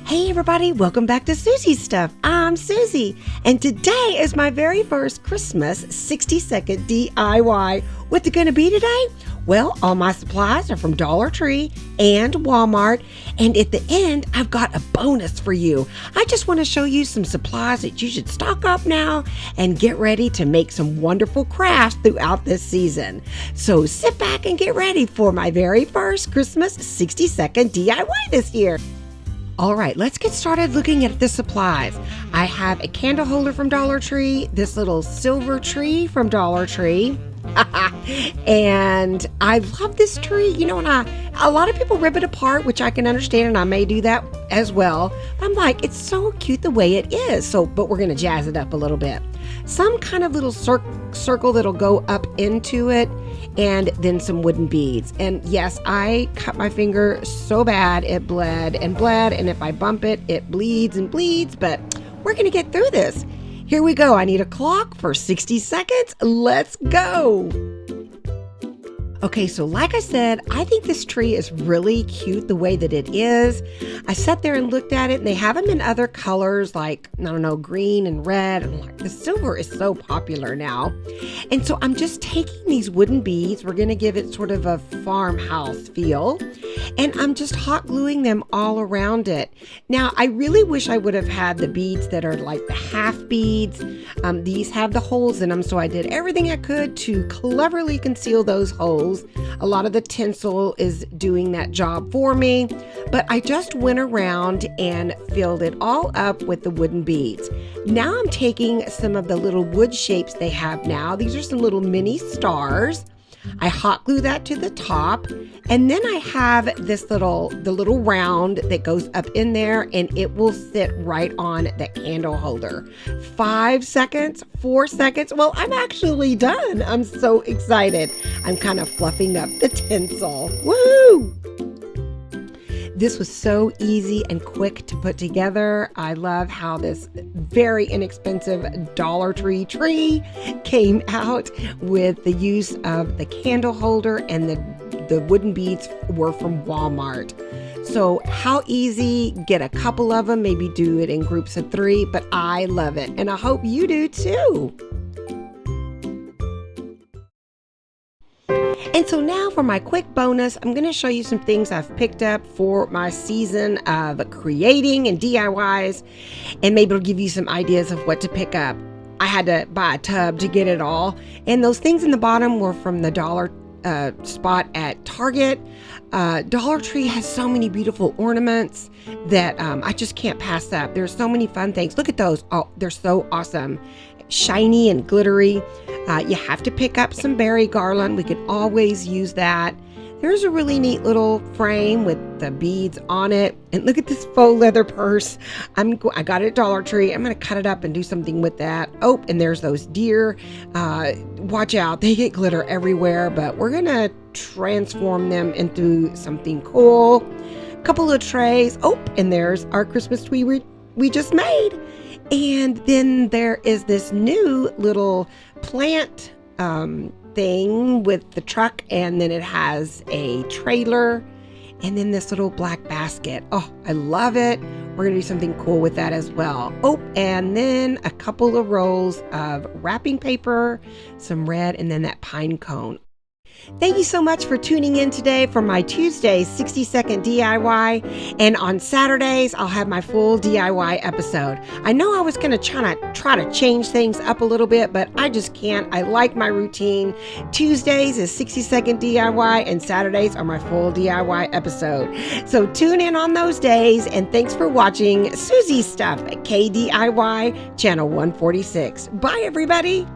Hey everybody, welcome back to Soozie's Stuff. I'm Soozie, and today is my very first Christmas 60-second DIY. What's it gonna be today? Well, all my supplies are from Dollar Tree and Walmart, and at the end, I've got a bonus for you. I just want to show you some supplies that you should stock up now and get ready to make some wonderful crafts throughout this season. So sit back and get ready for my very first Christmas 60-second DIY this year. All right, let's get started looking at the supplies. I have a candle holder from Dollar Tree, this little silver tree from Dollar Tree. And I love this tree, and a lot of people rip it apart, which I can understand, and I may do that as well. I'm like, it's so cute the way it is. But we're going to jazz it up a little bit. Some kind of little circle that'll go up into it, and then some wooden beads. And yes, I cut my finger so bad it bled, and if I bump it, it bleeds and bleeds, but we're going to get through this. Here we go. I need a clock for 60 seconds. Let's go. Okay, so like I said, I think this tree is really cute the way that it is. I sat there and looked at it, and they have them in other colors like, I don't know, green and red. And like, the silver is so popular now. And so I'm just taking these wooden beads. We're going to give it sort of a farmhouse feel. And I'm just hot gluing them all around it. Now, I really wish I would have had the beads that are like the half beads. These have the holes in them, so I did everything I could to cleverly conceal those holes. A lot of the tinsel is doing that job for me, but I just went around and filled it all up with the wooden beads. Now I'm taking some of the little wood shapes they have now. These are some little mini stars. I hot glue that to the top, and then I have the little round that goes up in there, and it will sit right on that candle holder. 5 seconds, 4 seconds. Well, I'm actually done. I'm so excited. I'm kind of fluffing up the tinsel. Woo! This was so easy and quick to put together. I love how this very inexpensive Dollar Tree tree came out with the use of the candle holder, and the wooden beads were from Walmart. So how easy, get a couple of them, maybe do it in groups of 3, but I love it, and I hope you do too. And so now for my quick bonus, I'm going to show you some things I've picked up for my season of creating and DIYs, and maybe it'll give you some ideas of what to pick up. I had to buy a tub to get it all, and those things in the bottom were from the dollar spot at Target. Dollar Tree has so many beautiful ornaments that I just can't pass up. There's so many fun things. Look at those. Oh, they're so awesome. Shiny and glittery. You have to pick up some berry garland. We could always use that. There's a really neat little frame with the beads on it. And look at this faux leather purse. I got it at Dollar Tree. I'm going to cut it up and do something with that. Oh, and there's those deer. Watch out. They get glitter everywhere, but we're going to transform them into something cool. A couple of trays. Oh, and there's our Christmas tree we just made. And then there is this new little plant thing with the truck, and then it has a trailer, and then this little black basket. Oh, I love it. We're going to do something cool with that as well. Oh, and then a couple of rolls of wrapping paper, some red, and then that pine cone. Thank you so much for tuning in today for my Tuesday 60-second DIY. And on Saturdays, I'll have my full DIY episode. I know I was going to try to change things up a little bit, but I just can't. I like my routine. Tuesdays is 60-second DIY, and Saturdays are my full DIY episode. So tune in on those days, and thanks for watching Soozie's Stuff at KDIY Channel 146. Bye, everybody.